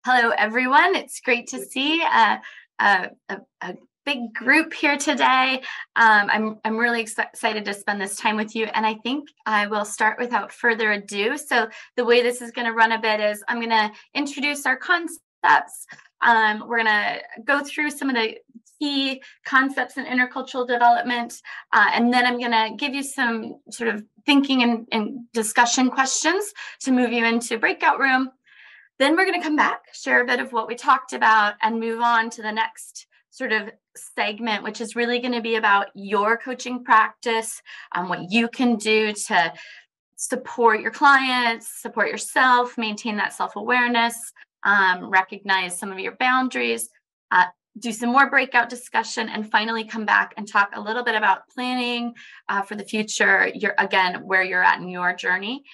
Hello, everyone. It's great to see a big group here today. I'm really excited to spend this time with you, and I think I will start without further ado. So the way this is going to run a bit is I'm going to introduce our concepts. We're going to go through some of the key concepts in intercultural development, and then I'm going to give you some sort of thinking and discussion questions to move you into breakout room. Then we're going to come back, share a bit of what we talked about, and move on to the next sort of segment, which is really going to be about your coaching practice, what you can do to support your clients, support yourself, maintain that self-awareness, recognize some of your boundaries, do some more breakout discussion, and finally come back and talk a little bit about planning for the future, where you're at in your journey.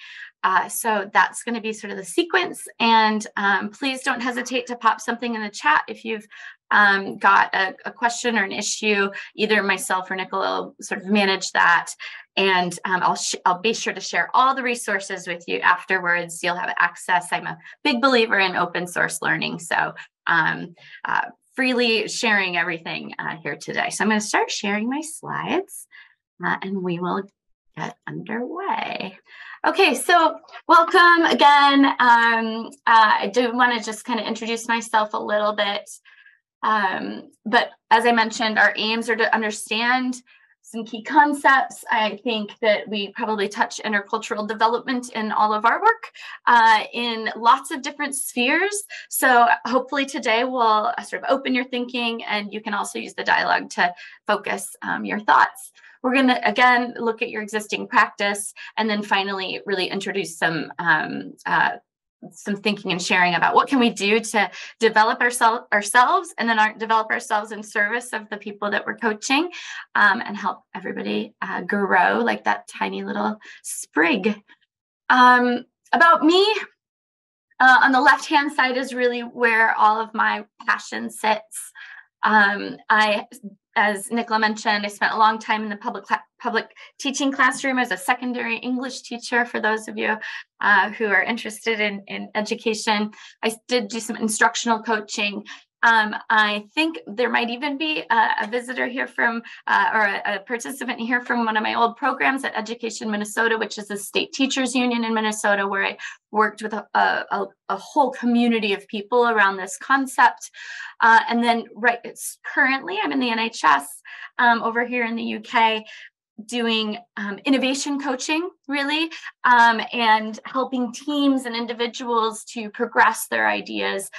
So that's going to be sort of the sequence. And please don't hesitate to pop something in the chat if you've got a question or an issue. Either myself or Nicola will sort of manage that. And I'll be sure to share all the resources with you afterwards. You'll have access. I'm a big believer in open source learning. So freely sharing everything here today. So I'm going to start sharing my slides and we will get underway. Okay, so welcome again. I do want to just kind of introduce myself a little bit. But as I mentioned, our aims are to understand some key concepts. I think that we probably touch intercultural development in all of our work in lots of different spheres. So hopefully today will sort of open your thinking, and you can also use the dialogue to focus your thoughts. We're going to, again, look at your existing practice, and then finally really introduce some thinking and sharing about what can we do to develop ourselves and then develop ourselves in service of the people that we're coaching, and help everybody grow like that tiny little sprig. About me, on the left-hand side is really where all of my passion sits. As Nicola mentioned, I spent a long time in the public teaching classroom as a secondary English teacher. For those of you who are interested in education, I did do some instructional coaching. I think there might even be a visitor here from, or a participant here from one of my old programs at Education Minnesota, which is the state teachers union in Minnesota, where I worked with a whole community of people around this concept. And then currently I'm in the NHS over here in the UK, doing innovation coaching, really, and helping teams and individuals to progress their ideas.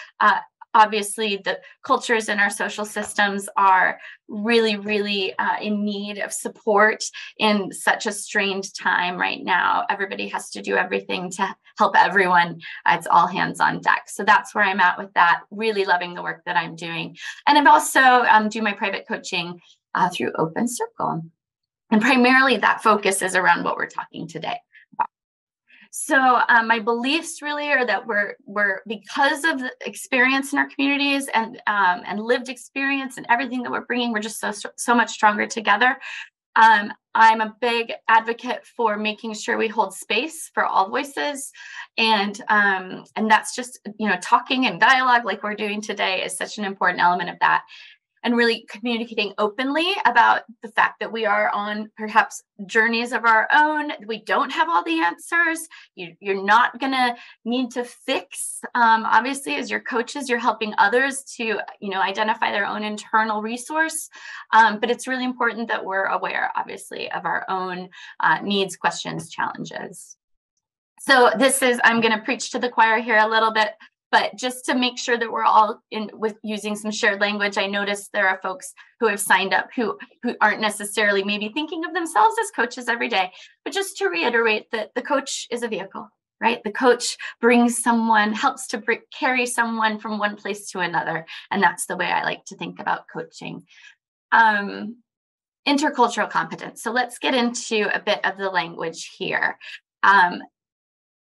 Obviously, the cultures in our social systems are really, really in need of support in such a strained time right now. Everybody has to do everything to help everyone. It's all hands on deck. So that's where I'm at with that, really loving the work that I'm doing. And I've also do my private coaching through Open Circle. And primarily that focus is around what we're talking today about. So my beliefs really are that we're because of the experience in our communities and lived experience and everything that we're bringing, we're just so much stronger together. I'm a big advocate for making sure we hold space for all voices, and that's just, talking and dialogue like we're doing today is such an important element of that. And really communicating openly about the fact that we are on perhaps journeys of our own. We don't have all the answers. You're not going to need to fix. Obviously, as your coaches, you're helping others to, identify their own internal resource. But it's really important that we're aware, obviously, of our own needs, questions, challenges. So I'm going to preach to the choir here a little bit. But just to make sure that we're all in with using some shared language, I noticed there are folks who have signed up who aren't necessarily maybe thinking of themselves as coaches every day. But just to reiterate that the coach is a vehicle, right? The coach helps to carry someone from one place to another. And that's the way I like to think about coaching. Intercultural competence. So let's get into a bit of the language here.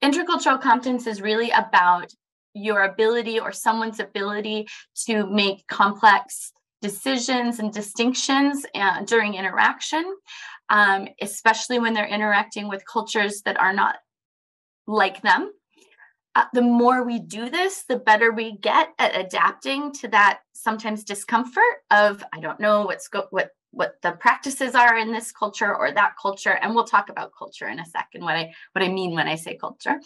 Intercultural competence is really about your ability or someone's ability to make complex decisions and distinctions during interaction, especially when they're interacting with cultures that are not like them. the more we do this, the better we get at adapting to that sometimes discomfort of, I don't know what the practices are in this culture or that culture. And we'll talk about culture in a second, what I mean when I say culture.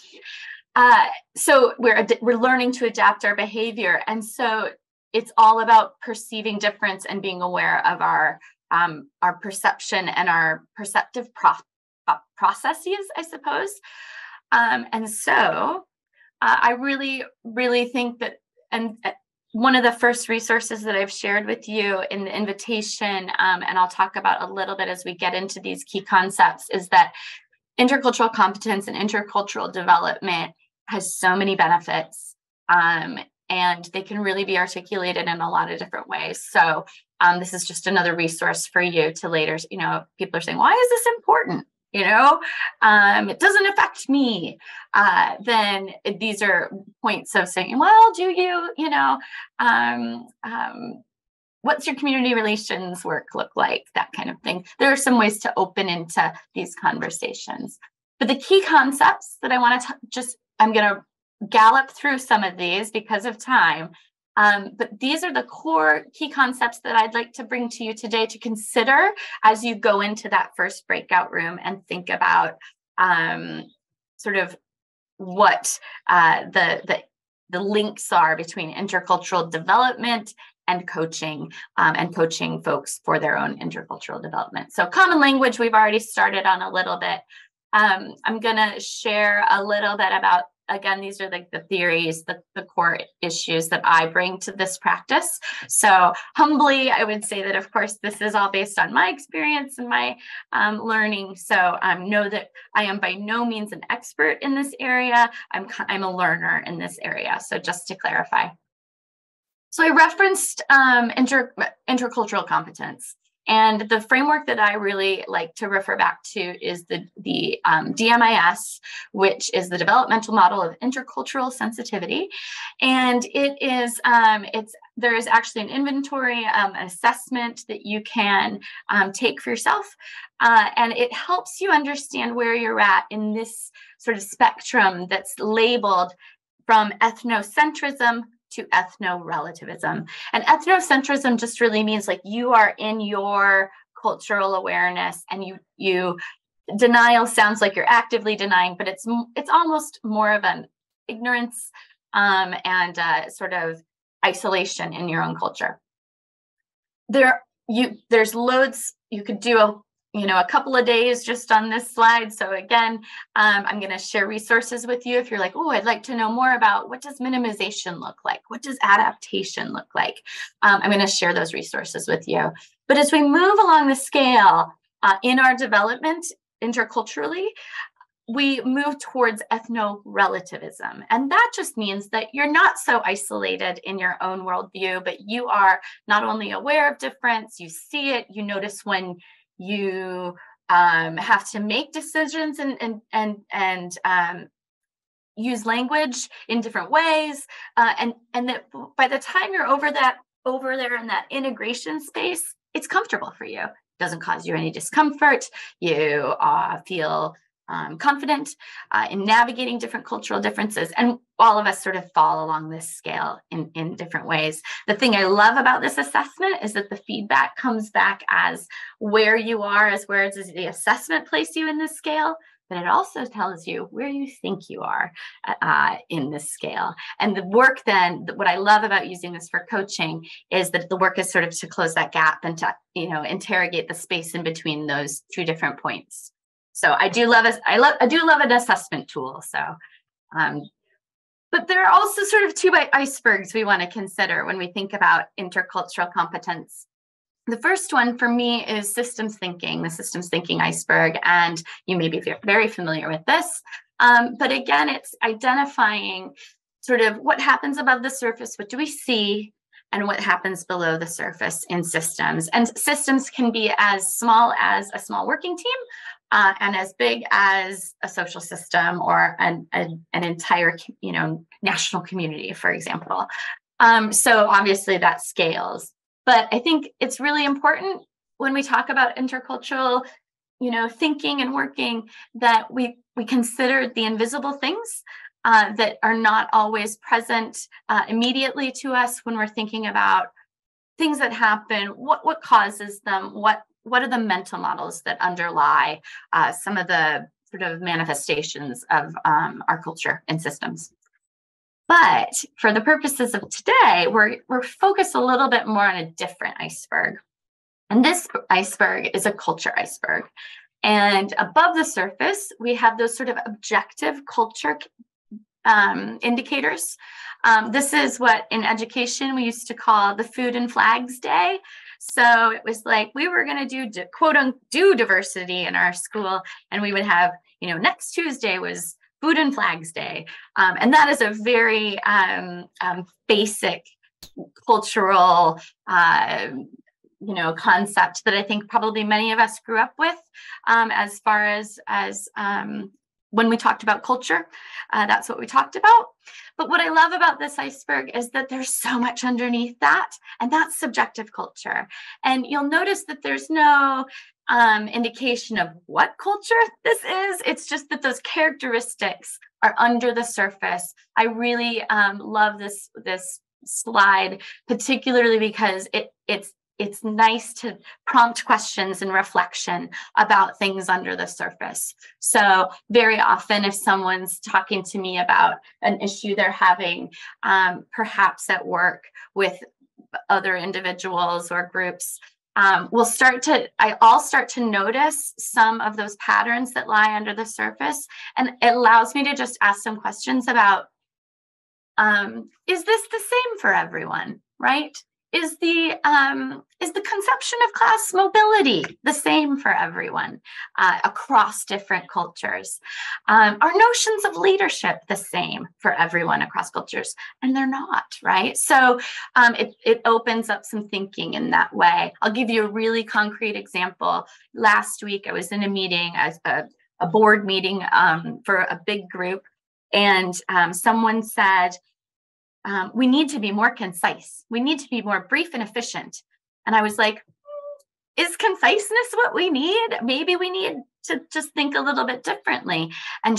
So we're learning to adapt our behavior. And so it's all about perceiving difference and being aware of our perception and our perceptive processes, I suppose. And so I really, really think that, and one of the first resources that I've shared with you in the invitation, and I'll talk about a little bit as we get into these key concepts, is that intercultural competence and intercultural development has so many benefits, and they can really be articulated in a lot of different ways. So this is just another resource for you to later, people are saying, why is this important? It doesn't affect me. Then these are points of saying, well, do you, what's your community relations work look like? That kind of thing. There are some ways to open into these conversations. But the key concepts that I want to I'm going to gallop through some of these because of time. But these are the core key concepts that I'd like to bring to you today to consider as you go into that first breakout room and think about sort of what the links are between intercultural development and coaching folks for their own intercultural development. So common language, we've already started on a little bit. I'm going to share a little bit about, again, these are like the theories, the core issues that I bring to this practice. So humbly, I would say that, of course, this is all based on my experience and my learning. So know that I am by no means an expert in this area. I'm a learner in this area. So just to clarify. So I referenced intercultural competence. And the framework that I really like to refer back to is the DMIS, which is the developmental model of intercultural sensitivity. And it is there is actually an inventory, an assessment that you can take for yourself. And it helps you understand where you're at in this sort of spectrum that's labeled from ethnocentrism to ethno-relativism. And ethnocentrism just really means like you are in your cultural awareness, and you denial sounds like you're actively denying, but it's almost more of an ignorance and sort of isolation in your own culture. There's loads. You could do a couple of days just on this slide. So again, I'm going to share resources with you if you're like, oh, I'd like to know more about what does minimization look like? What does adaptation look like? I'm going to share those resources with you. But as we move along the scale in our development interculturally, we move towards ethno-relativism. And that just means that you're not so isolated in your own worldview, but you are not only aware of difference, you see it, you notice when you have to make decisions and use language in different ways, and that by the time you're over there in that integration space, it's comfortable for you. It doesn't cause you any discomfort. You feel confident in navigating different cultural differences. And all of us sort of fall along this scale in different ways. The thing I love about this assessment is that the feedback comes back as where you are, as where does the assessment place you in this scale, but it also tells you where you think you are in this scale. And the work then, what I love about using this for coaching is that the work is sort of to close that gap and to interrogate the space in between those two different points. So I do love an assessment tool. So, but there are also sort of two icebergs we want to consider when we think about intercultural competence. The first one for me is systems thinking, the systems thinking iceberg, and you may be very familiar with this. But again, it's identifying sort of what happens above the surface, what do we see, and what happens below the surface in systems. And systems can be as small as a small working team, and as big as a social system or an entire, national community, for example. So obviously that scales. But I think it's really important when we talk about intercultural, thinking and working, that we consider the invisible things that are not always present immediately to us when we're thinking about things that happen, what causes them, what are the mental models that underlie some of the sort of manifestations of our culture and systems. But for the purposes of today, we're focused a little bit more on a different iceberg. And this iceberg is a culture iceberg. And above the surface, we have those sort of objective culture indicators. This is what in education we used to call the Food and Flags Day. So it was like we were going to do diversity in our school, and we would have, next Tuesday was Food and Flags Day. And that is a very basic cultural concept that I think probably many of us grew up with as far as when we talked about culture, that's what we talked about. But what I love about this iceberg is that there's so much underneath that, and that's subjective culture. And you'll notice that there's no indication of what culture this is. It's just that those characteristics are under the surface. I really love this slide, particularly because it's nice to prompt questions and reflection about things under the surface. So very often if someone's talking to me about an issue they're having, perhaps at work with other individuals or groups, I'll start to notice some of those patterns that lie under the surface. And it allows me to just ask some questions about, is this the same for everyone, right? Is the conception of class mobility the same for everyone across different cultures? Are notions of leadership the same for everyone across cultures? And they're not, right? So it opens up some thinking in that way. I'll give you a really concrete example. Last week, I was in a meeting, a board meeting for a big group, and someone said, we need to be more concise. We need to be more brief and efficient. And I was like, is conciseness what we need? Maybe we need to just think a little bit differently. And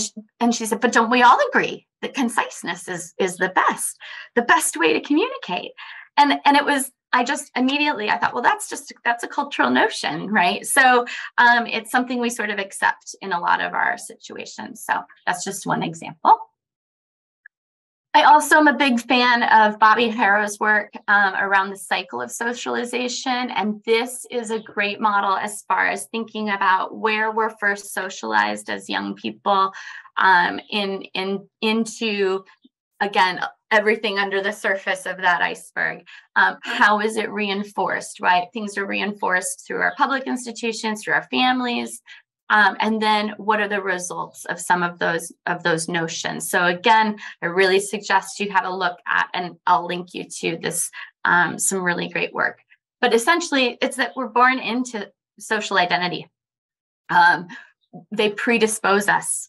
she said, but don't we all agree that conciseness is the best way to communicate? And it was, I thought, well, that's a cultural notion, right? So it's something we sort of accept in a lot of our situations. So that's just one example. I also am a big fan of Bobby Harrow's work around the cycle of socialization. And this is a great model as far as thinking about where we're first socialized as young people into, again, everything under the surface of that iceberg. How is it reinforced, right? Things are reinforced through our public institutions, through our families. And then what are the results of some of those notions? So again, I really suggest you have a look at, and I'll link you to this, some really great work. But essentially, it's that we're born into social identity. They predispose us.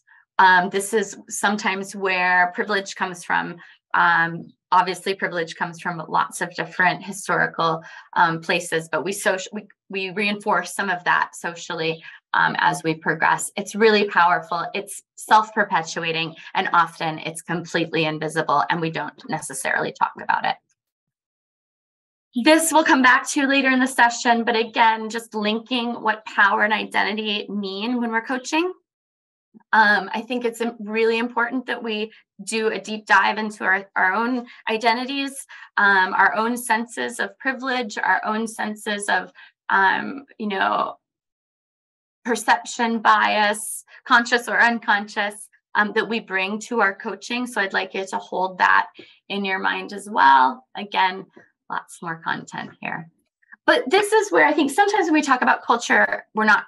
This is sometimes where privilege comes from. Obviously, privilege comes from lots of different historical places, but we reinforce some of that socially as we progress. It's really powerful. It's self-perpetuating, and often it's completely invisible, and we don't necessarily talk about it. This we'll come back to later in the session, but again, just linking what power and identity mean when we're coaching. I think it's really important that we do a deep dive into our own identities, our own senses of privilege, our own senses of, perception bias, conscious or unconscious, that we bring to our coaching. So I'd like you to hold that in your mind as well. Again, lots more content here. But this is where I think sometimes when we talk about culture, we're not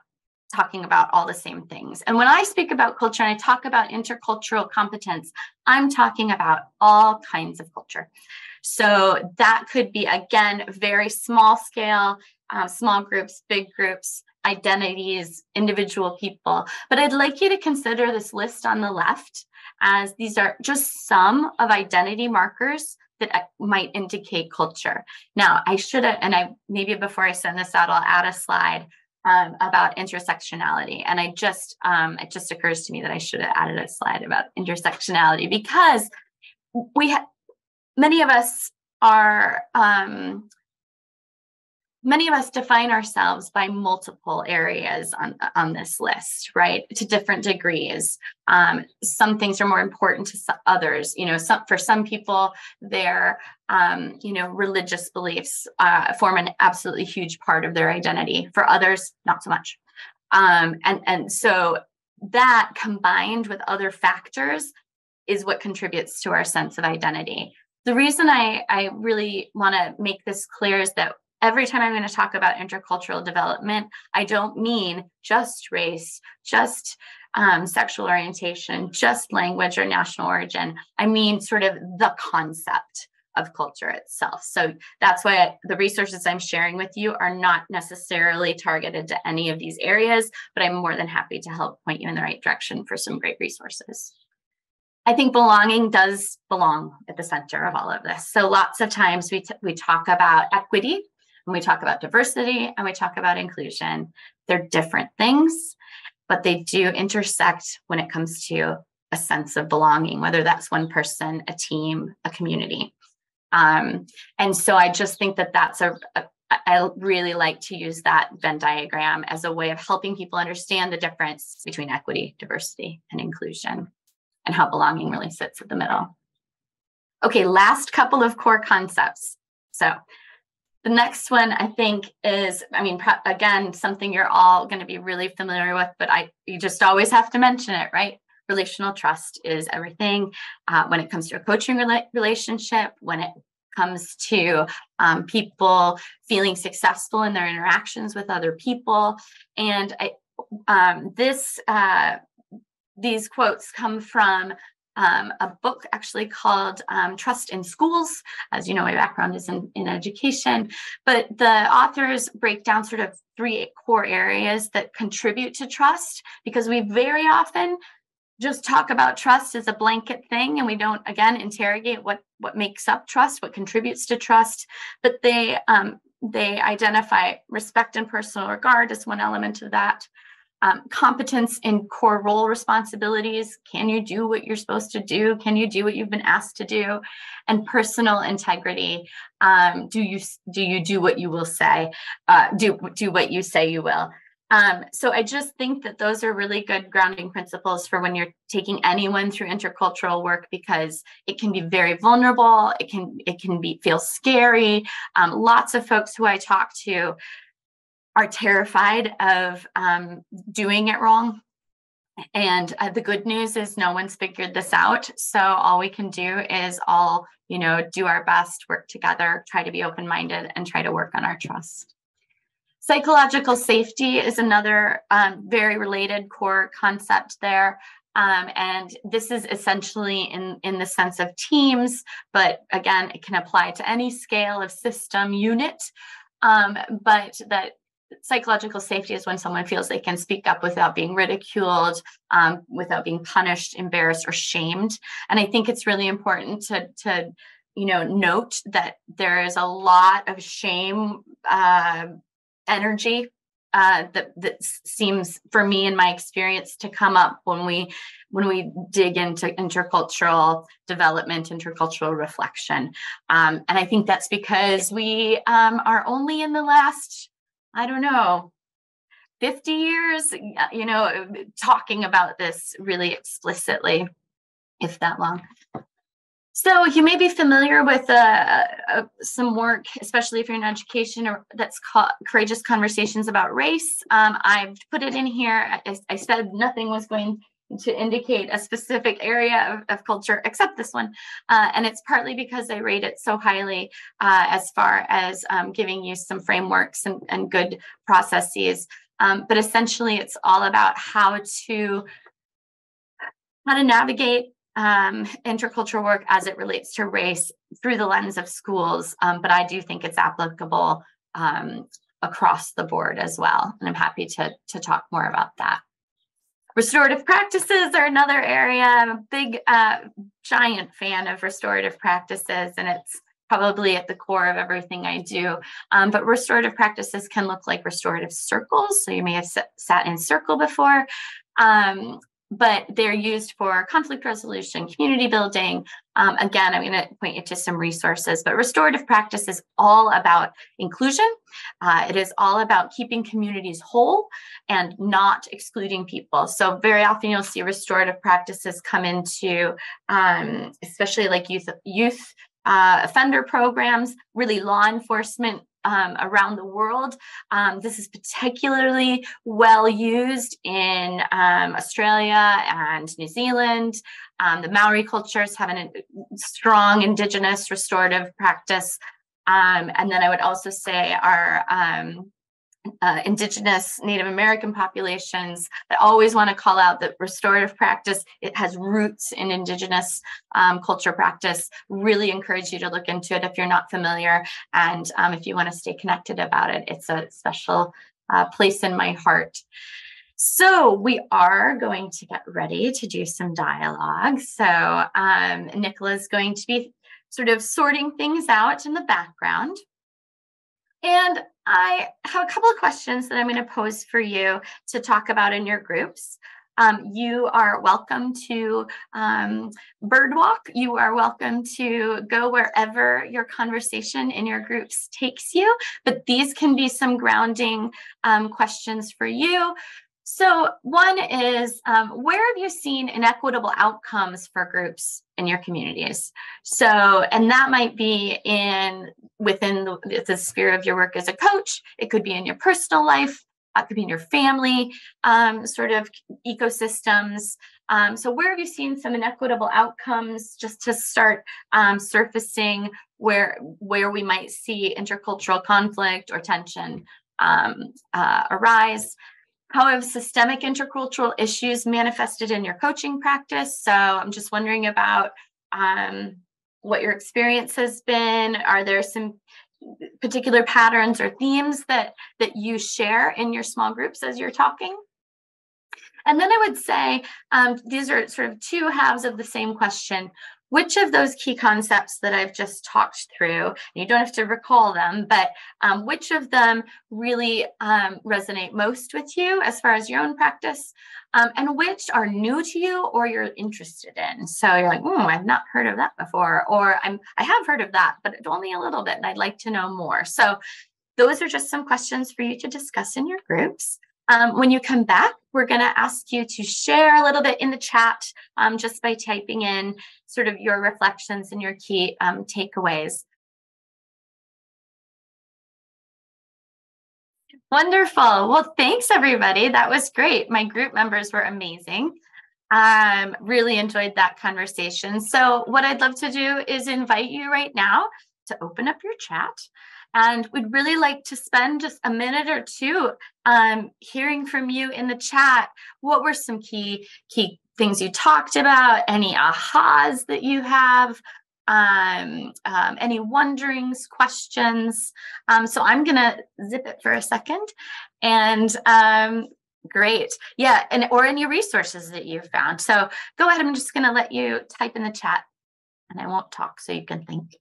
talking about all the same things. And when I speak about culture and I talk about intercultural competence, I'm talking about all kinds of culture. So that could be, again, very small scale, small groups, big groups, identities, individual people. But I'd like you to consider this list on the left as these are just some of identity markers that might indicate culture. Now, I should have, and maybe before I send this out, I'll add a slide. about intersectionality. And it just occurs to me that I should have added a slide about intersectionality, because many of us define ourselves by multiple areas on this list, right? To different degrees. Some things are more important to others. For some people, their religious beliefs form an absolutely huge part of their identity. For others, not so much. And so that, combined with other factors, is what contributes to our sense of identity. The reason I really want to make this clear is that every time I'm going to talk about intercultural development, I don't mean just race, just sexual orientation, just language or national origin. I mean sort of the concept of culture itself. So that's why the resources I'm sharing with you are not necessarily targeted to any of these areas, but I'm more than happy to help point you in the right direction for some great resources. I think belonging does belong at the center of all of this. So lots of times we talk about equity, and we talk about diversity, and we talk about inclusion. They're different things, but they do intersect when it comes to a sense of belonging, whether that's one person, a team, a community. And so I just think that I really like to use that Venn diagram as a way of helping people understand the difference between equity, diversity, and inclusion, and how belonging really sits at the middle. Okay, last couple of core concepts. So the next one, I think, is, again, something you're all going to be really familiar with, but you just always have to mention it, right? Relational trust is everything when it comes to a coaching relationship, when it comes to people feeling successful in their interactions with other people. And these quotes come from a book actually called Trust in Schools. As you know, my background is in education, but the authors break down sort of 3 core areas that contribute to trust, because we very often just talk about trust as a blanket thing, and we don't, again, interrogate what makes up trust, what contributes to trust. But they identify respect and personal regard as one element of that. Competence in core role responsibilities. Can you do what you're supposed to do? Can you do what you've been asked to do? And personal integrity. Do you do what you will say? Do what you say you will. So I just think that those are really good grounding principles for when you're taking anyone through intercultural work, because it can be very vulnerable. It can feel scary. Lots of folks who I talk to are terrified of doing it wrong. And the good news is no one's figured this out. So all we can do is all, do our best, work together, try to be open-minded, and try to work on our trust. Psychological safety is another very related core concept there. And this is essentially in the sense of teams, but again, it can apply to any scale of system unit. But that psychological safety is when someone feels they can speak up without being ridiculed, without being punished, embarrassed, or shamed. And I think it's really important to note that there is a lot of shame energy that seems, for me in my experience, to come up when we dig into intercultural development, intercultural reflection. And I think that's because we are only in the last, 50 years, talking about this really explicitly, if that long. So you may be familiar with some work, especially if you're in education, that's called Courageous Conversations About Race. I've put it in here. I said nothing was going to indicate a specific area of culture except this one. And it's partly because I rate it so highly as far as giving you some frameworks and good processes. But essentially, it's all about how to navigate intercultural work as it relates to race through the lens of schools. But I do think it's applicable across the board as well. And I'm happy to talk more about that. Restorative practices are another area. I'm a big, giant fan of restorative practices, and it's probably at the core of everything I do. But restorative practices can look like restorative circles. So you may have sat in circle before. But they're used for conflict resolution, community building. Again, I'm going to point you to some resources, but restorative practice is all about inclusion. It is all about keeping communities whole and not excluding people. So very often you'll see restorative practices come into, especially like youth offender programs, really law enforcement around the world. This is particularly well used in Australia and New Zealand. The Maori cultures have a strong Indigenous restorative practice. And then I would also say our Indigenous Native American populations. I always want to call out that restorative practice, it has roots in Indigenous culture practice. Really encourage you to look into it if you're not familiar. And if you want to stay connected about it, it's a special place in my heart. So we are going to get ready to do some dialogue. So Nicola's going to be sort of sorting things out in the background. And I have a couple of questions that I'm going to pose for you to talk about in your groups. You are welcome to birdwalk. You are welcome to go wherever your conversation in your groups takes you. But these can be some grounding questions for you. So one is, where have you seen inequitable outcomes for groups in your communities? So, and that might be within the sphere of your work as a coach. It could be in your personal life. It could be in your family sort of ecosystems. So where have you seen some inequitable outcomes, just to start surfacing where we might see intercultural conflict or tension arise? How have systemic intercultural issues manifested in your coaching practice? So I'm just wondering about what your experience has been. Are there some particular patterns or themes that you share in your small groups as you're talking? And then I would say these are sort of two halves of the same question. Which of those key concepts that I've just talked through, and you don't have to recall them, but which of them really resonate most with you as far as your own practice, and which are new to you or you're interested in? So you're like, I've not heard of that before, or I have heard of that, but only a little bit, and I'd like to know more. So those are just some questions for you to discuss in your groups. When you come back, we're going to ask you to share a little bit in the chat just by typing in sort of your reflections and your key takeaways. Wonderful. Well, thanks, everybody. That was great. My group members were amazing. Really enjoyed that conversation. So what I'd love to do is invite you right now to open up your chat. And we'd really like to spend just a minute or two hearing from you in the chat. What were some key things you talked about? Any ahas that you have? Any wonderings, questions? So I'm going to zip it for a second. And great. Yeah. Or any resources that you found. So go ahead. I'm just going to let you type in the chat, and I won't talk so you can think.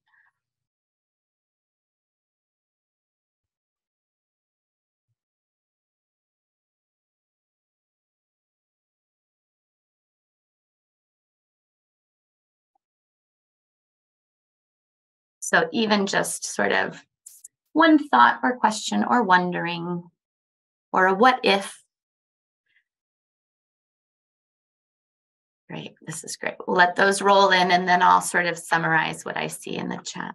So even just sort of one thought or question or wondering or a what if. Great, this is great. We'll let those roll in, and then I'll sort of summarize what I see in the chat.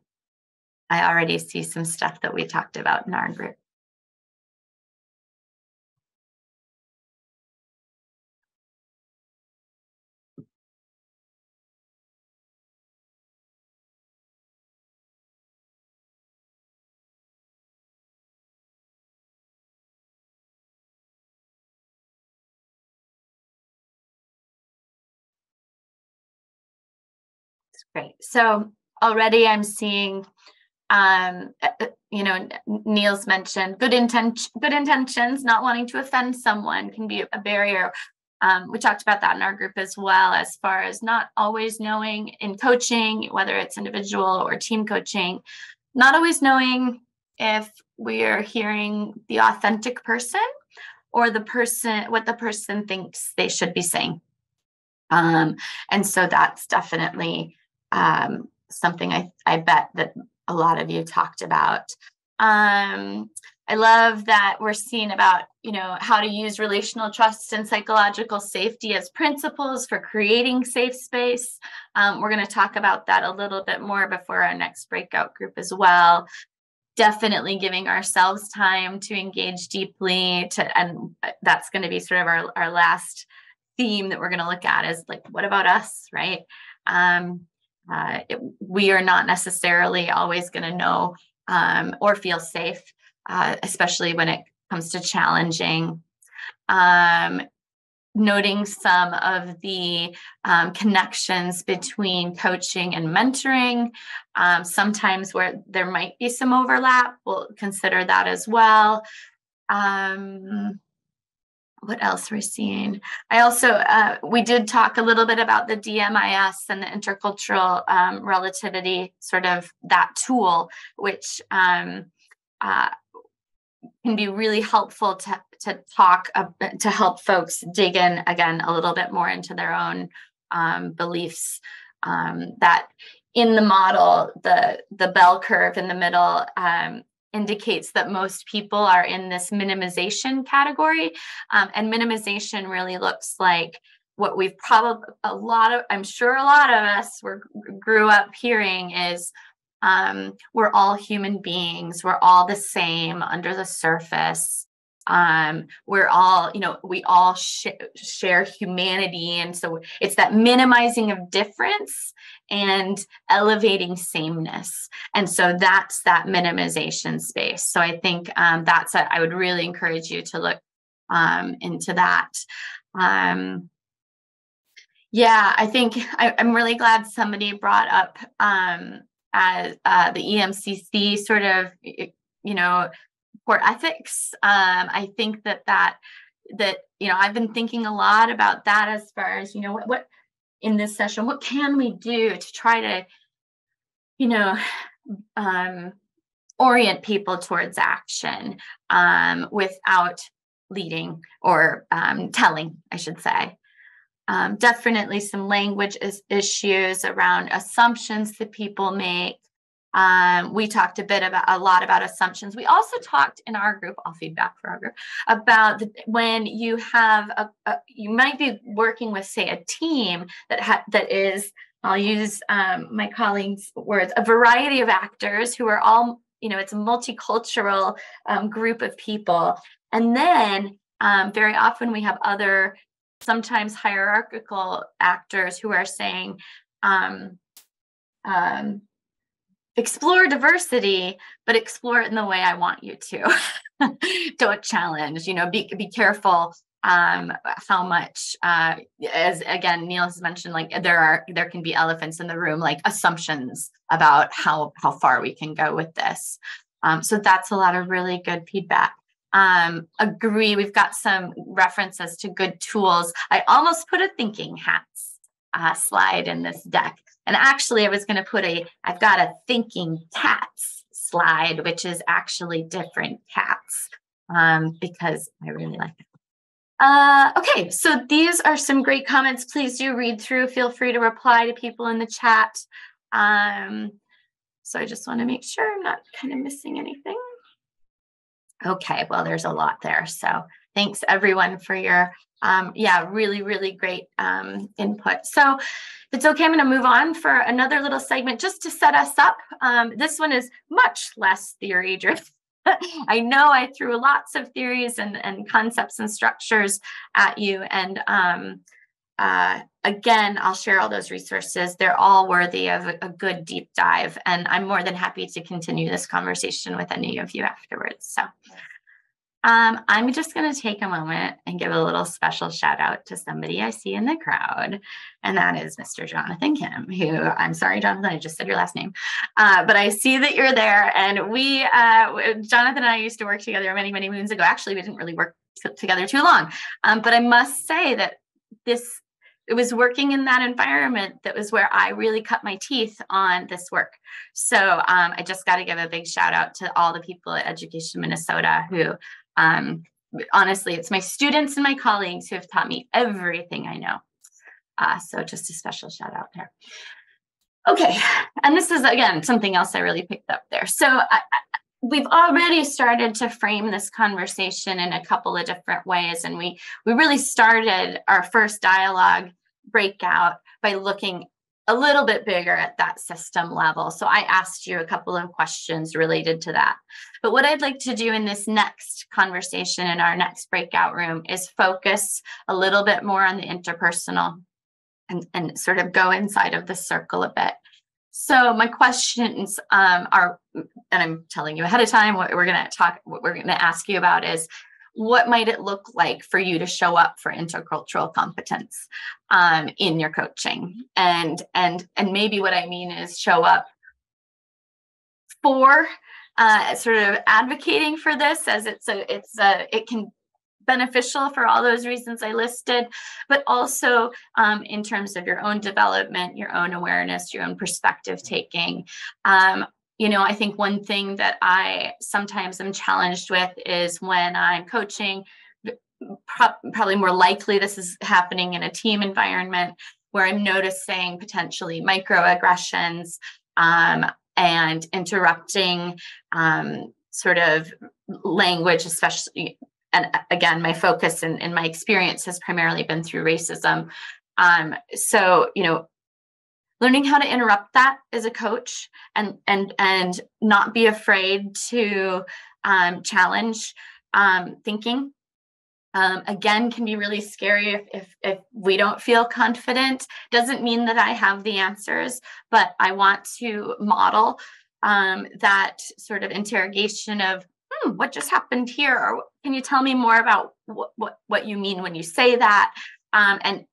I already see some stuff that we talked about in our group. Great. So already I'm seeing, Neil's mentioned good intentions, not wanting to offend someone can be a barrier. We talked about that in our group as well, as far as not always knowing in coaching, whether it's individual or team coaching, not always knowing if we are hearing the authentic person or what the person thinks they should be saying. And so that's definitely something I bet that a lot of you talked about. I love that we're seeing about, how to use relational trust and psychological safety as principles for creating safe space. We're going to talk about that a little bit more before our next breakout group as well. Definitely giving ourselves time to engage deeply and that's going to be sort of our last theme that we're going to look at is like, what about us, right? We are not necessarily always going to know or feel safe, especially when it comes to challenging. Noting some of the connections between coaching and mentoring, sometimes where there might be some overlap, we'll consider that as well. What else we're seeing? I also, we did talk a little bit about the DMIS and the intercultural relativity, sort of that tool, which can be really helpful to talk to help folks dig in again a little bit more into their own beliefs. That in the model, the bell curve in the middle indicates that most people are in this minimization category, and minimization really looks like what we've probably I'm sure a lot of us grew up hearing is we're all human beings. We're all the same under the surface. We're all, we all share humanity. And so it's that minimizing of difference and elevating sameness. And so that's that minimization space. So I think I would really encourage you to look into that. I think I'm really glad somebody brought up as the EMCC sort of, court ethics. I think that I've been thinking a lot about that as far as, what in this session, what can we do to try to, orient people towards action without leading or telling, I should say. Definitely some language issues around assumptions that people make. We talked a lot about assumptions. We also talked in our group, I'll feedback for our group, about when you have you might be working with, say, a team that is, I'll use my colleagues' words, a variety of actors who are all, it's a multicultural group of people. And then very often we have other, sometimes hierarchical actors who are saying, explore diversity, but explore it in the way I want you to. Don't challenge, be careful how much, as again, Neil has mentioned, like there can be elephants in the room, like assumptions about how far we can go with this. So that's a lot of really good feedback. Agree. We've got some references to good tools. I almost put a thinking hats slide in this deck. And actually I was going to put I've got a thinking cats slide, which is actually different cats, because I really like it. Okay. So these are some great comments. Please do read through. Feel free to reply to people in the chat. So I just want to make sure I'm not kind of missing anything. Okay, well, there's a lot there. So thanks everyone for your, really, really great input. So if it's okay, I'm going to move on for another little segment just to set us up. This one is much less theory driven. I know I threw lots of theories and concepts and structures at you. And again, I'll share all those resources. They're all worthy of a good deep dive. And I'm more than happy to continue this conversation with any of you afterwards. So I'm just going to take a moment and give a little special shout out to somebody I see in the crowd. And that is Mr. Jonathan Kim, who, I'm sorry, Jonathan, I just said your last name. But I see that you're there. And Jonathan and I used to work together many, many moons ago. Actually, we didn't really work together too long. But I must say that it was working in that environment that was where I really cut my teeth on this work. So I just got to give a big shout out to all the people at Education Minnesota who, honestly, it's my students and my colleagues who have taught me everything I know. So just a special shout out there. Okay, and this is, again, something else I really picked up there. So we've already started to frame this conversation in a couple of different ways. And we really started our first dialogue breakout by looking a little bit bigger at that system level. So I asked you a couple of questions related to that. But what I'd like to do in this next conversation in our next breakout room is focus a little bit more on the interpersonal and sort of go inside of the circle a bit. So my questions are, and I'm telling you ahead of time, what we're going to ask you about is, what might it look like for you to show up for intercultural competence in your coaching? And maybe what I mean is show up for sort of advocating for this, as it can beneficial for all those reasons I listed, but also in terms of your own development, your own awareness, your own perspective taking. I think one thing that I sometimes am challenged with is when I'm coaching, probably more likely this is happening in a team environment where I'm noticing potentially microaggressions and interrupting sort of language, especially. And again, my focus and my experience has primarily been through racism. So, learning how to interrupt that as a coach and not be afraid to challenge thinking. Again, can be really scary if we don't feel confident. Doesn't mean that I have the answers, but I want to model that sort of interrogation of, what just happened here? Or can you tell me more about what you mean when you say that? And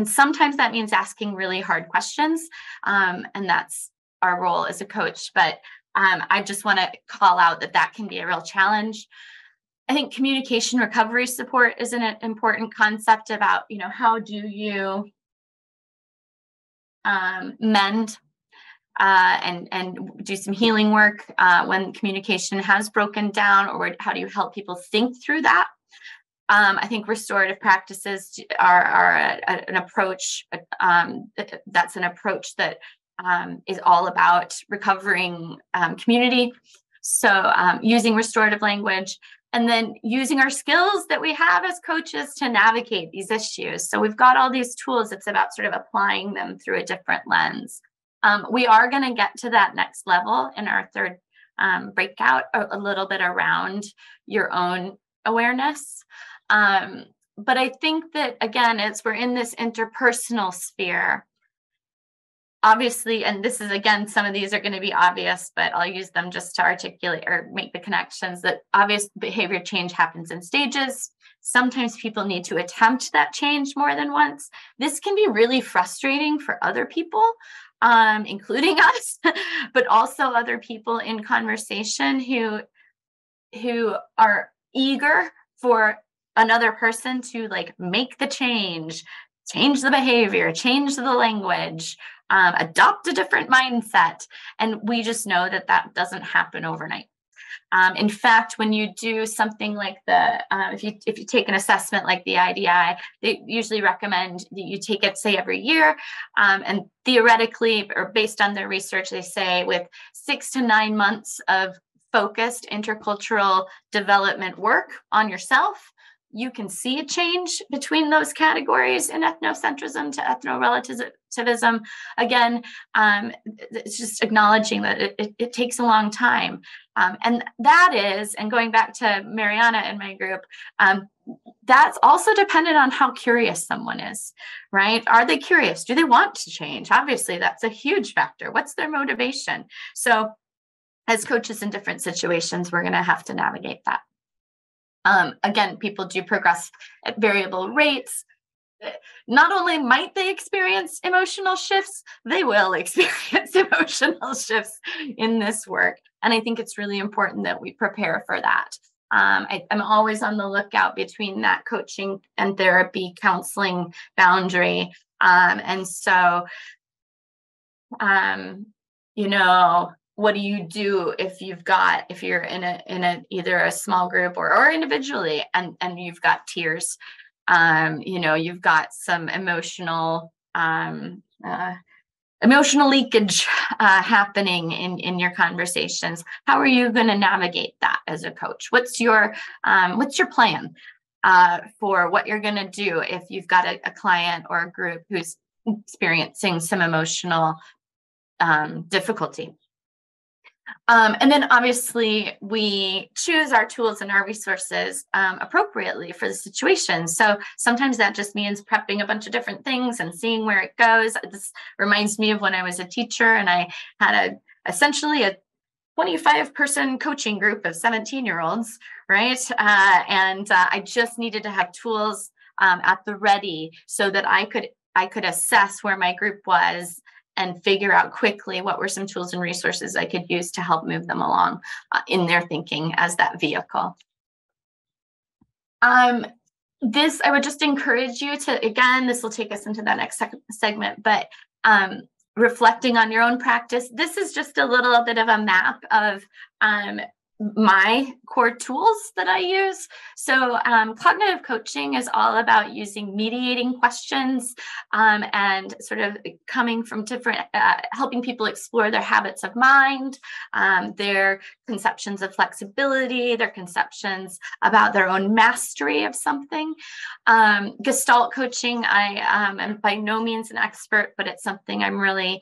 sometimes that means asking really hard questions. And that's our role as a coach. But I just want to call out that can be a real challenge. I think communication recovery support is an important concept about, how do you mend and do some healing work when communication has broken down, or how do you help people think through that? I think restorative practices are an approach. That's an approach that is all about recovering community. So using restorative language, and then using our skills that we have as coaches to navigate these issues. So we've got all these tools. It's about sort of applying them through a different lens. We are going to get to that next level in our third breakout, a little bit around your own awareness. But I think that, again, as we're in this interpersonal sphere, obviously, and this is, again, some of these are going to be obvious, but I'll use them just to articulate or make the connections that obvious behavior change happens in stages. Sometimes people need to attempt that change more than once. This can be really frustrating for other people, including us, but also other people in conversation who are eager for another person to make the change the behavior, change the language, adopt a different mindset. And we just know that doesn't happen overnight. In fact, when you do something like if you take an assessment like the IDI, they usually recommend that you take it, say, every year. And theoretically, or based on their research, they say with 6 to 9 months of focused intercultural development work on yourself, you can see a change between those categories in ethnocentrism to ethno-relativism. Again, it's just acknowledging that it takes a long time. And that is, and going back to Mariana and my group, that's also dependent on how curious someone is, right? Are they curious? Do they want to change? Obviously, that's a huge factor. What's their motivation? So as coaches in different situations, we're going to have to navigate that. Again, people do progress at variable rates. Not only might they experience emotional shifts, they will experience emotional shifts in this work. And I think it's really important that we prepare for that. I'm always on the lookout between that coaching and therapy counseling boundary. And so, you know, what do you do if you're in a either a small group or individually, and you've got tears, you know, you've got some emotional leakage happening in your conversations. How are you going to navigate that as a coach? What's your plan for what you're going to do if you've got a client or a group who's experiencing some emotional difficulty? And then obviously we choose our tools and our resources appropriately for the situation. So sometimes that just means prepping a bunch of different things and seeing where it goes. This reminds me of when I was a teacher and I had essentially a 25-person coaching group of 17-year-olds, right? And I just needed to have tools at the ready so that I could assess where my group was and figure out quickly what were some tools and resources I could use to help move them along in their thinking as that vehicle. This, I would just encourage you to, again, this will take us into that next segment, but reflecting on your own practice. This is just a little bit of a map of my core tools that I use. So cognitive coaching is all about using mediating questions and sort of coming from different, helping people explore their habits of mind, their conceptions of flexibility, their conceptions about their own mastery of something. Gestalt coaching, I am by no means an expert, but it's something I'm really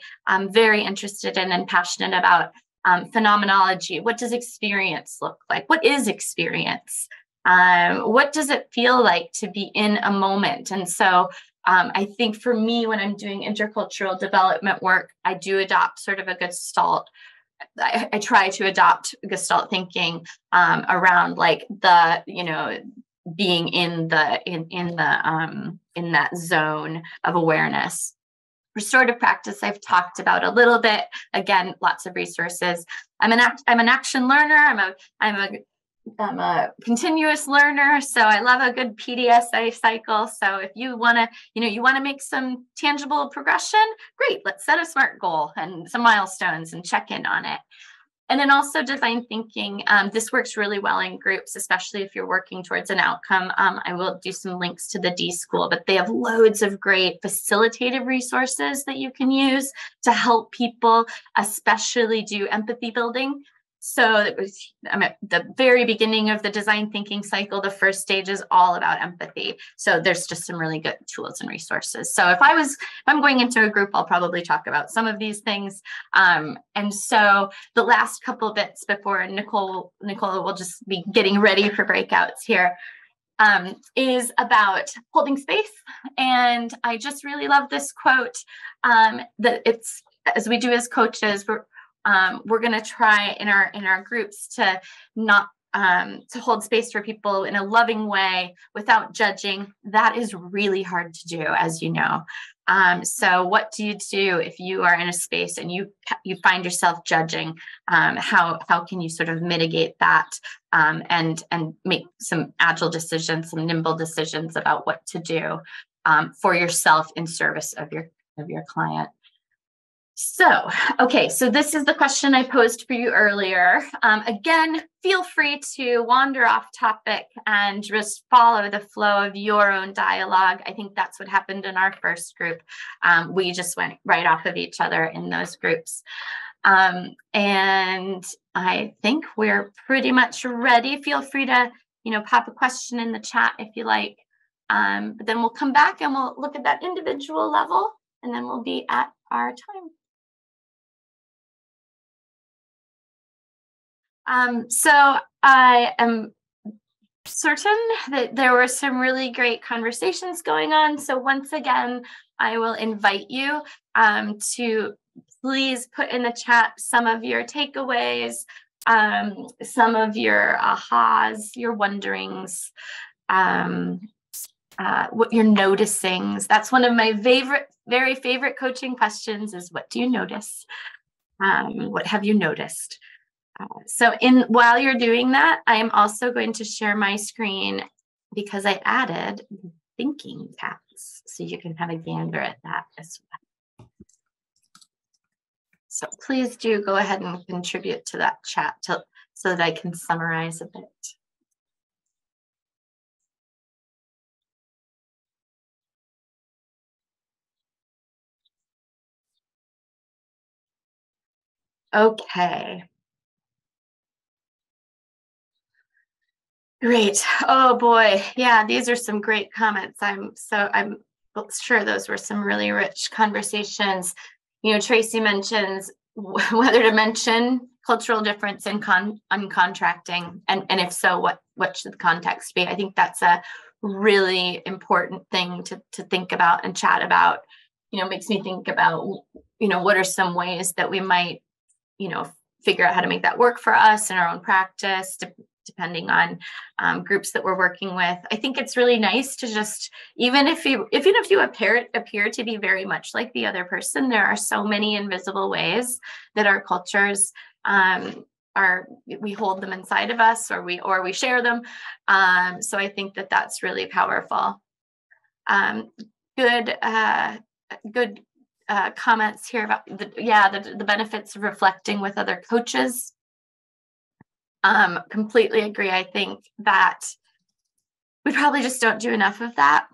very interested in and passionate about. Phenomenology. What does experience look like? What is experience? What does it feel like to be in a moment? And so I think for me, when I'm doing intercultural development work, I do adopt sort of a Gestalt. I try to adopt Gestalt thinking around like the, you know, being in that zone of awareness. Restorative practice, I've talked about a little bit. Again, lots of resources. I'm an action learner. I'm a continuous learner. So I love a good PDSA cycle. So if you want to make some tangible progression, great. Let's set a SMART goal and some milestones and check in on it. And then also design thinking. This works really well in groups, especially if you're working towards an outcome. I will do some links to the D School, but they have loads of great facilitative resources that you can use to help people, especially do empathy building. So I'm at the very beginning of the design thinking cycle. The first stage is all about empathy. So there's just some really good tools and resources. So if I'm going into a group, I'll probably talk about some of these things. And so the last couple bits before Nicole will just be getting ready for breakouts here. Is about holding space. And I just really love this quote that it's, as we do as coaches, we're going to try in our groups to not to hold space for people in a loving way without judging. That is really hard to do, as you know. So what do you do if you are in a space and you find yourself judging? How can you sort of mitigate that and make some agile decisions, some nimble decisions about what to do for yourself in service of your client? So, okay, so this is the question I posed for you earlier. Again, feel free to wander off topic and just follow the flow of your own dialogue. I think that's what happened in our first group. We just went right off of each other in those groups. And I think we're pretty much ready. Feel free to, pop a question in the chat if you like. But then we'll come back and we'll look at that individual level, and then we'll be at our time. So I am certain that there were some really great conversations going on. So once again, I will invite you to please put in the chat some of your takeaways, some of your ahas, your wonderings, what you're noticing. That's one of my very favorite coaching questions is, what do you notice? What have you noticed? So while you're doing that, I am also going to share my screen because I added thinking tabs, so you can have a gander at that as well. So please do go ahead and contribute to that chat so that I can summarize a bit. Okay. Great. Oh boy. Yeah, these are some great comments. I'm sure those were some really rich conversations. You know, Tracy mentions whether to mention cultural difference in contracting, and if so, what should the context be? I think that's a really important thing to think about and chat about. You know, makes me think about, you know, what are some ways that we might, you know, figure out how to make that work for us in our own practice, depending on groups that we're working with. I think it's really nice to just, even if you appear to be very much like the other person, there are so many invisible ways that our cultures we hold them inside of us, or we share them. So I think that's really powerful. Good comments here about the benefits of reflecting with other coaches. Completely agree. I think that we probably just don't do enough of that.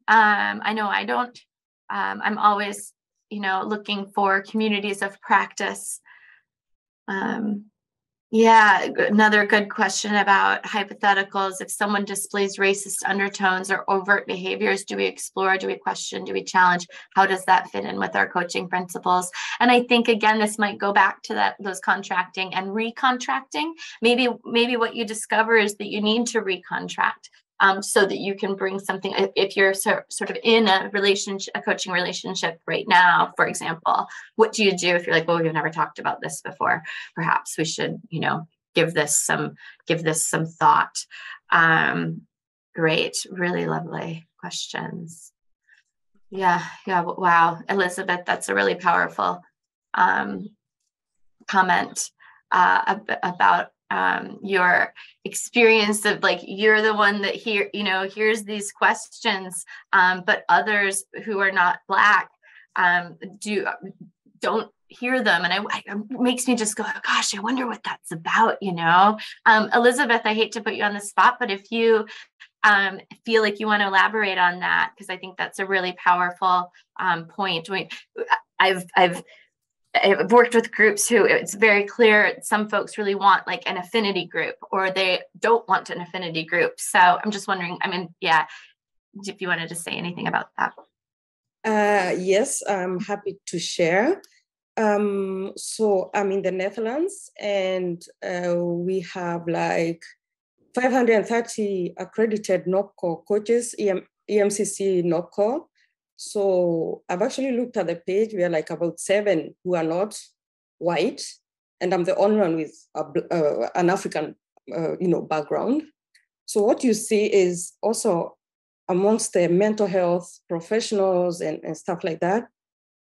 I know I don't. I'm always, you know, looking for communities of practice. Yeah, another good question about hypotheticals. If someone displays racist undertones or overt behaviors, do we explore, do we question, do we challenge? How does that fit in with our coaching principles? And I think, again, this might go back to those contracting and recontracting. Maybe what you discover is that you need to recontract. So that you can bring something, if you're sort of in a coaching relationship right now, for example, what do you do if you're like, well, we've never talked about this before? Perhaps we should, you know, give this some thought. Great, really lovely questions. Yeah, wow, Elizabeth, that's a really powerful comment about your experience of, like, you're the one that hears these questions, but others who are not Black don't hear them, and it makes me just go, oh, gosh, I wonder what that's about, you know. Elizabeth, I hate to put you on the spot, but if you feel like you want to elaborate on that, because I think that's a really powerful point. I've worked with groups who it's very clear some folks really want like an affinity group, or they don't want an affinity group. So I'm just wondering, I mean, yeah, if you wanted to say anything about that. Yes, I'm happy to share. So I'm in the Netherlands, and we have like 530 accredited NOPCO coaches, EMCC NOPCO. So I've actually looked at the page. We are like about 7 who are not white, and I'm the only one with an African, background. So what you see is also amongst the mental health professionals and stuff like that,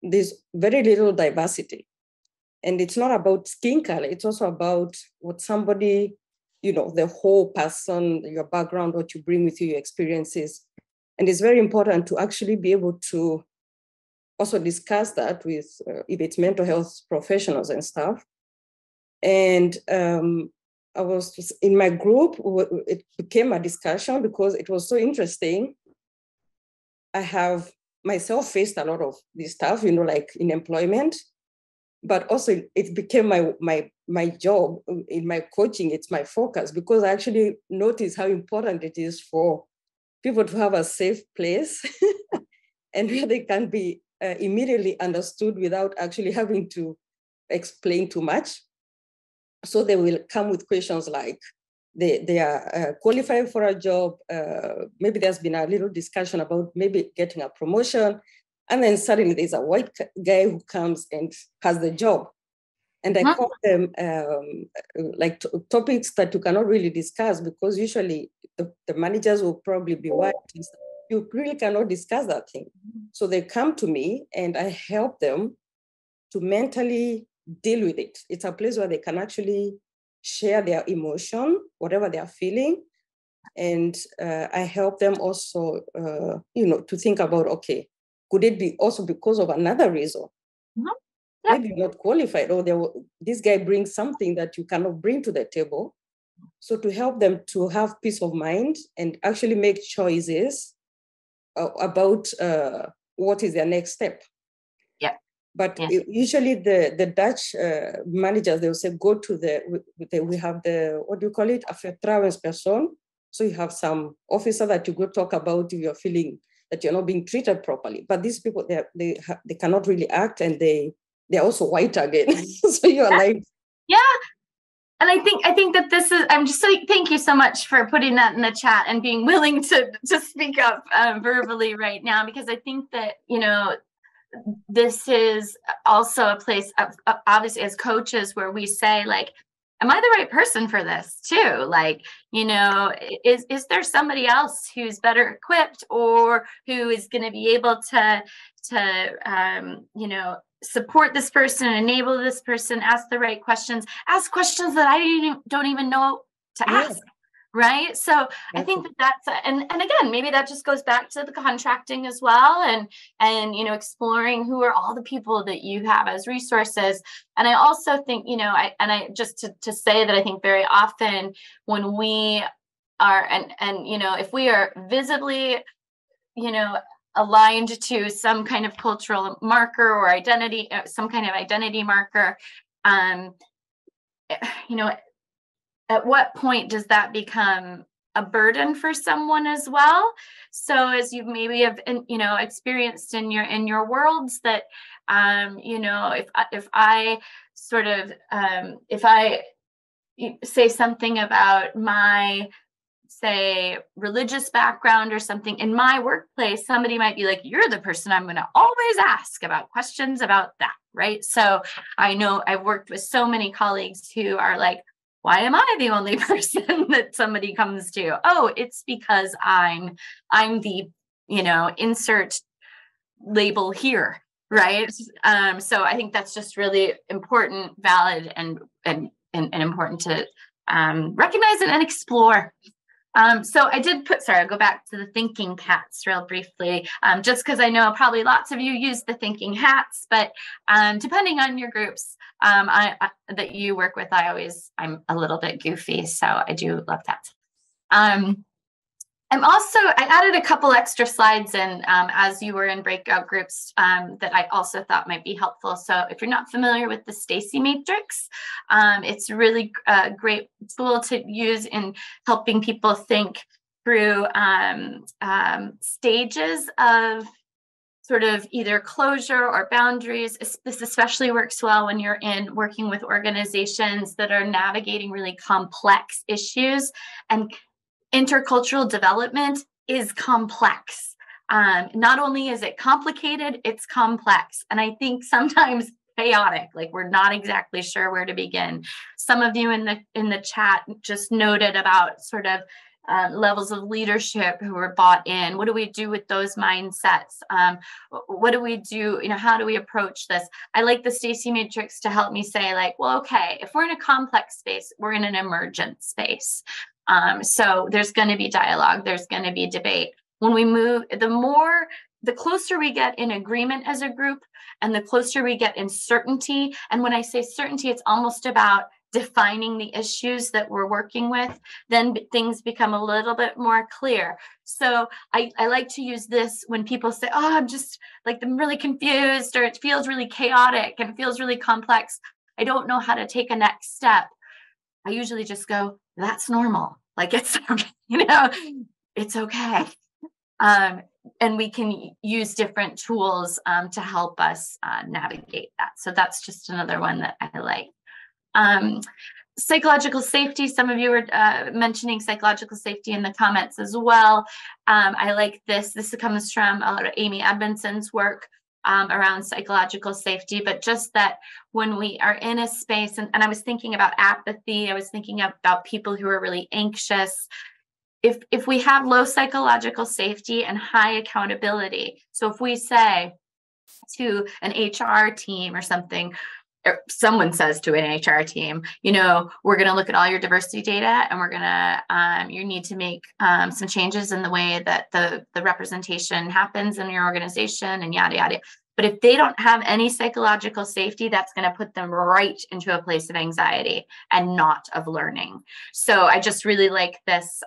there's very little diversity. And it's not about skin color. It's also about what somebody, the whole person, your background, what you bring with you, your experiences. And it's very important to actually be able to also discuss that with, if it's mental health professionals and stuff. And I was just, in my group, it became a discussion because it was so interesting. I have myself faced a lot of this stuff, like in employment, but also it became my job in my coaching. It's my focus, because I actually noticed how important it is for people to have a safe place and where they can be immediately understood without actually having to explain too much. So they will come with questions like they are qualified for a job. Maybe there's been a little discussion about maybe getting a promotion. And then suddenly there's a white guy who comes and has the job. And I call them like topics that you cannot really discuss, because usually the managers will probably be white. You really cannot discuss that thing. So they come to me and I help them to mentally deal with it. It's a place where they can actually share their emotion, whatever they are feeling. And I help them also, to think about, okay, could it be also because of another reason? Mm-hmm. Yep. Maybe you're not qualified, or this guy brings something that you cannot bring to the table. So to help them to have peace of mind and actually make choices about what is their next step. Yeah. But usually the Dutch managers, they'll say, go to we have what do you call it? A vertrouwenspersoon. So you have some officer that you go talk about if you're feeling that you're not being treated properly. But these people, they cannot really act, and they're also white again. So you're like, yeah. And I think that this is, I'm just like, thank you so much for putting that in the chat and being willing to speak up verbally right now, because I think that, this is also a place of, obviously as coaches, where we say, like, am I the right person for this too? Like, is there somebody else who's better equipped, or who is going to be able to support this person, enable this person, ask the right questions, ask questions that I don't even know to ask. Right. So I think that's, and again, maybe that just goes back to the contracting as well, and exploring who are all the people that you have as resources. And I also think, I just to say that I think very often when we are, and if we are visibly, aligned to some kind of cultural marker or identity, some kind of identity marker, at what point does that become a burden for someone as well? So as you maybe have, experienced in your worlds, that, if I sort of, if I say something about my, say, religious background or something in my workplace, somebody might be like, you're the person I'm going to always ask about questions about that. Right. So I know I've worked with so many colleagues who are like, why am I the only person that somebody comes to? Oh, it's because I'm the, insert label here. Right. So I think that's just really important, valid, and important to recognize and explore. So I did I'll go back to the thinking hats real briefly, just because I know probably lots of you use the thinking hats, but depending on your groups that you work with, I'm a little bit goofy, so I do love that. I added a couple extra slides in as you were in breakout groups that I also thought might be helpful. So if you're not familiar with the Stacy Matrix, it's really a great tool to use in helping people think through stages of sort of either closure or boundaries. This especially works well when you're working with organizations that are navigating really complex issues, and intercultural development is complex. Not only is it complicated, it's complex. And I think sometimes chaotic, like we're not exactly sure where to begin. Some of you in the chat just noted about sort of levels of leadership who are bought in. What do we do with those mindsets? What do we do? How do we approach this? I like the Stacy Matrix to help me say, like, well, okay, if we're in a complex space, we're in an emergent space. So there's going to be dialogue, there's going to be debate. When we move, the closer we get in agreement as a group, and the closer we get in certainty. And when I say certainty, it's almost about defining the issues that we're working with, then things become a little bit more clear. So I like to use this when people say, oh, I'm really confused, or it feels really chaotic and it feels really complex. I don't know how to take a next step. I usually just go, that's normal. Like, it's okay. And we can use different tools to help us navigate that. So that's just another one that I like. Psychological safety. Some of you were mentioning psychological safety in the comments as well. I like this. This comes from Amy Edmondson's work around psychological safety, but just that when we are in a space, and I was thinking about apathy, I was thinking about people who are really anxious. If we have low psychological safety and high accountability, so if we say to an HR team or something, someone says to an HR team, you know, we're going to look at all your diversity data, and we're going to, you need to make some changes in the way that the representation happens in your organization, and yada, yada. But if they don't have any psychological safety, that's going to put them right into a place of anxiety and not of learning. So I just really like this,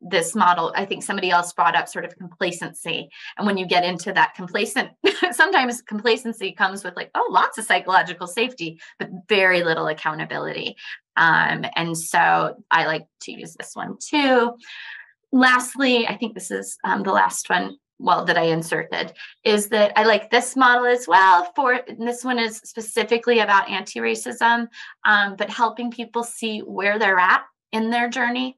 this model. I think somebody else brought up sort of complacency. And when you get into that complacent, sometimes complacency comes with like, oh, lots of psychological safety, but very little accountability. And so I like to use this one too. Lastly, I think this is the last one, well, that I inserted, is that I like this model as well. This one is specifically about anti-racism, but helping people see where they're at in their journey.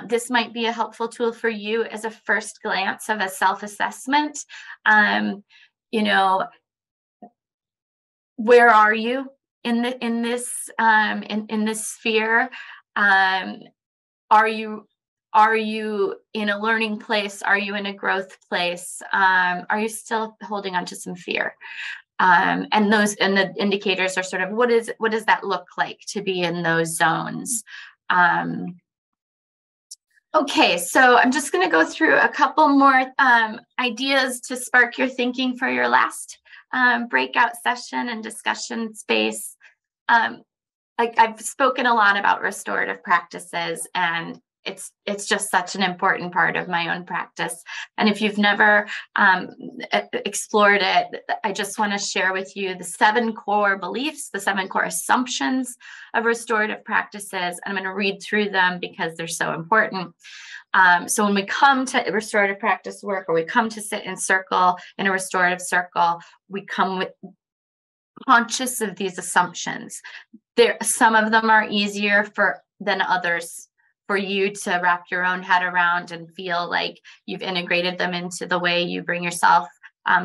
This might be a helpful tool for you as a first glance of a self-assessment. You know, where are you in this sphere? Are you in a learning place? Are you in a growth place? Are you still holding on to some fear? And the indicators are sort of what does that look like to be in those zones? Okay, so I'm just going to go through a couple more ideas to spark your thinking for your last breakout session and discussion space. I've spoken a lot about restorative practices, and it's just such an important part of my own practice. And if you've never explored it, I just want to share with you the 7 core beliefs, the 7 core assumptions of restorative practices. And I'm going to read through them because they're so important. So when we come to restorative practice work, or we come to sit in circle, in a restorative circle, we come with conscious of these assumptions. Some of them are easier than others for you to wrap your own head around and feel like you've integrated them into the way you bring yourself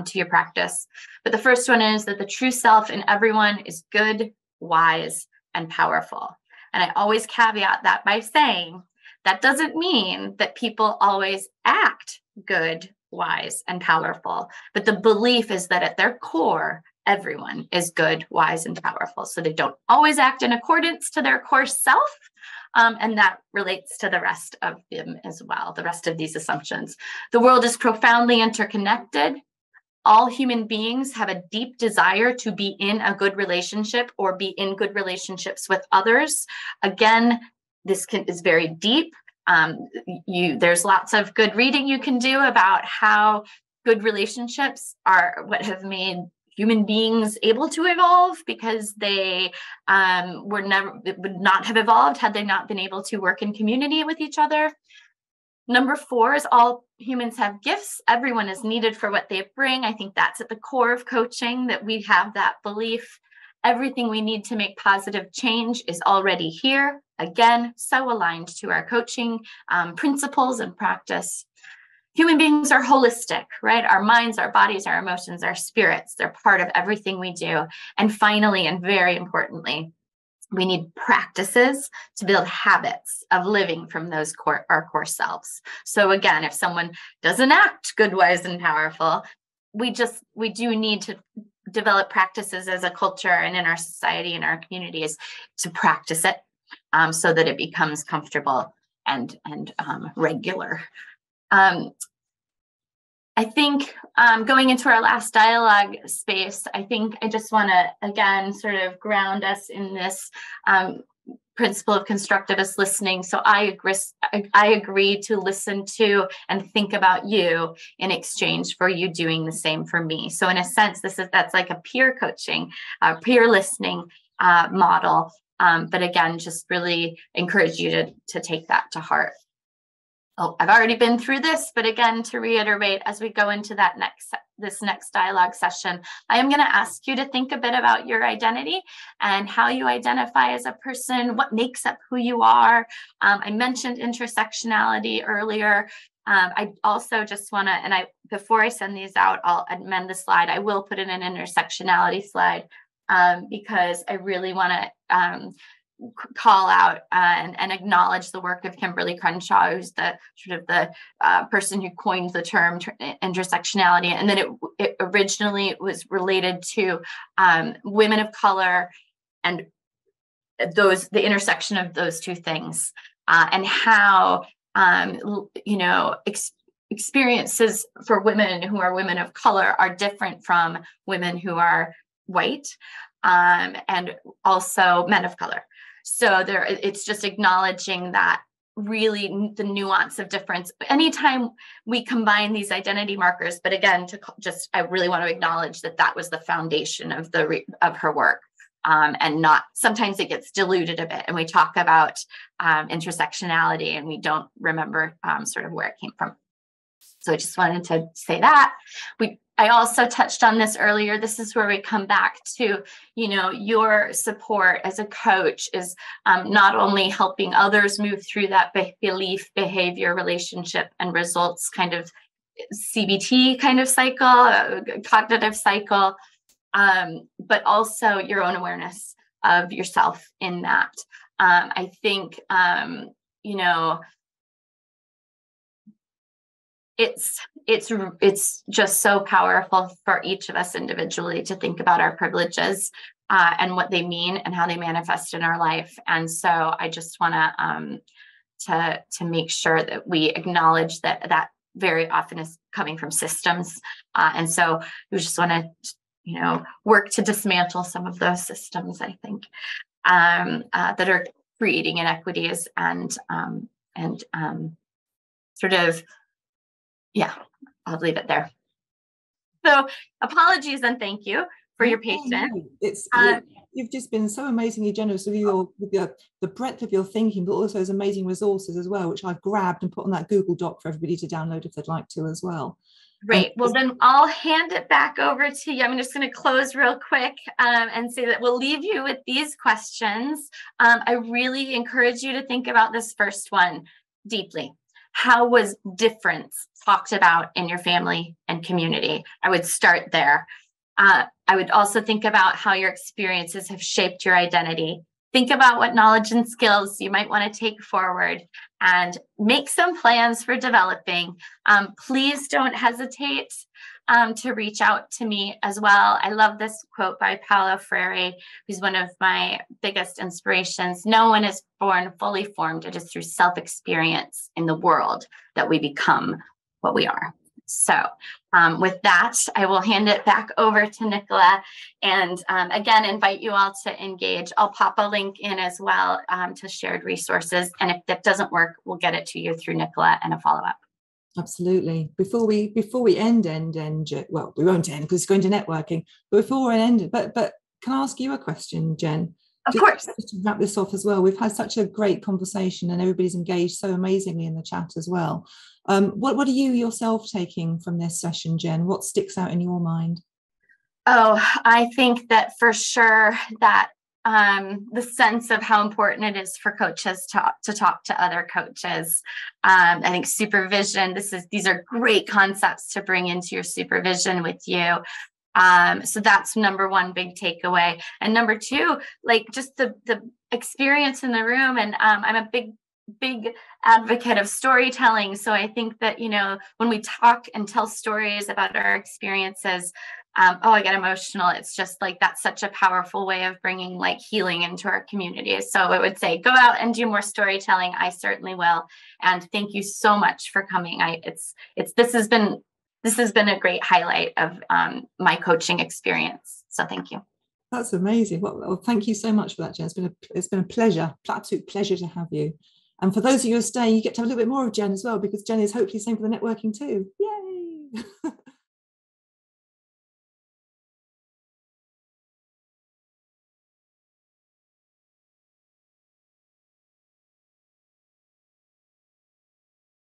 to your practice. But the first one is that the true self in everyone is good, wise, and powerful. And I always caveat that by saying that doesn't mean that people always act good, wise, and powerful. But the belief is that at their core, everyone is good, wise, and powerful. So they don't always act in accordance to their core self. And that relates to the rest of them as well, the rest of these assumptions. The world is profoundly interconnected. All human beings have a deep desire to be in a good relationship or be in good relationships with others. Again, this is very deep. There's lots of good reading you can do about how good relationships are what have made human beings able to evolve, because they would not have evolved had they not been able to work in community with each other. Number 4 is all humans have gifts. Everyone is needed for what they bring. I think that's at the core of coaching, that we have that belief. Everything we need to make positive change is already here. Again, so aligned to our coaching principles and practice. Human beings are holistic, right? Our minds, our bodies, our emotions, our spirits, they're part of everything we do. And finally, and very importantly, we need practices to build habits of living from our core selves. So again, if someone doesn't act good, wise, and powerful, we do need to develop practices as a culture and in our society and our communities to practice it so that it becomes comfortable and regular. I think going into our last dialogue space, I think I just want to, again, sort of ground us in this principle of constructivist listening. So I agree to listen to and think about you in exchange for you doing the same for me. So in a sense, that's like a peer coaching, peer listening model. But again, just really encourage you to take that to heart. Oh, I've already been through this, but again, to reiterate, as we go into this next dialogue session, I am going to ask you to think a bit about your identity and how you identify as a person, what makes up who you are. I mentioned intersectionality earlier. I also just want to, before I send these out, I'll amend the slide. I will put in an intersectionality slide because I really want to call out and acknowledge the work of Kimberly Crenshaw, who's the sort of the person who coined the term intersectionality. And then it originally was related to women of color and the intersection of those two things, and how experiences for women who are women of color are different from women who are white, and also men of color. So it's just acknowledging that really the nuance of difference. Anytime we combine these identity markers, but again, I really want to acknowledge that was the foundation of her work. And not, sometimes it gets diluted a bit, and we talk about intersectionality and we don't remember sort of where it came from. So I just wanted to say that. I also touched on this earlier. This is where we come back to, your support as a coach is not only helping others move through that belief, behavior, relationship, and results kind of CBT kind of cycle, cognitive cycle, but also your own awareness of yourself in that. I think, it's just so powerful for each of us individually to think about our privileges and what they mean and how they manifest in our life. And so I just want to make sure that we acknowledge that very often is coming from systems. And so we just want to work to dismantle some of those systems, I think, that are creating inequities and sort of, I'll leave it there. So apologies and thank you for your patience. You've just been so amazingly generous with the breadth of your thinking, but also those amazing resources as well, which I've grabbed and put on that Google Doc for everybody to download if they'd like to as well. Great. Well, then I'll hand it back over to you. I'm just going to close real quick and say that we'll leave you with these questions. I really encourage you to think about this first one deeply. How was difference talked about in your family and community? I would start there. I would also think about how your experiences have shaped your identity. Think about what knowledge and skills you might want to take forward and make some plans for developing. Please don't hesitate to reach out to me as well. I love this quote by Paulo Freire, who's one of my biggest inspirations. No one is born fully formed. It is through self-experience in the world that we become what we are. So with that, I will hand it back over to Nicola and again, invite you all to engage. I'll pop a link in as well to shared resources. And if that doesn't work, we'll get it to you through Nicola and a follow-up. Absolutely. Before we end, well, we won't end because it's going to networking, but before we end, but can I ask you a question, Jen? Of course. Just to wrap this off as well, we've had such a great conversation and everybody's engaged so amazingly in the chat as well. What are you yourself taking from this session, Jen? What sticks out in your mind? Oh, I think that for sure that the sense of how important it is for coaches to talk to other coaches. I think supervision, these are great concepts to bring into your supervision with you. So that's number one big takeaway. And number two, like just the experience in the room. And I'm a big advocate of storytelling. So I think that, when we talk and tell stories about our experiences, I get emotional. It's just like, that's such a powerful way of bringing like healing into our community. So I would say, go out and do more storytelling. I certainly will. And thank you so much for coming. This has been a great highlight of my coaching experience. So thank you. That's amazing. Well, thank you so much for that, Jen. It's been a pleasure, absolute pleasure to have you. And for those of you who are staying, you get to have a little bit more of Jen as well, because Jen is hopefully the same for the networking too. Yay!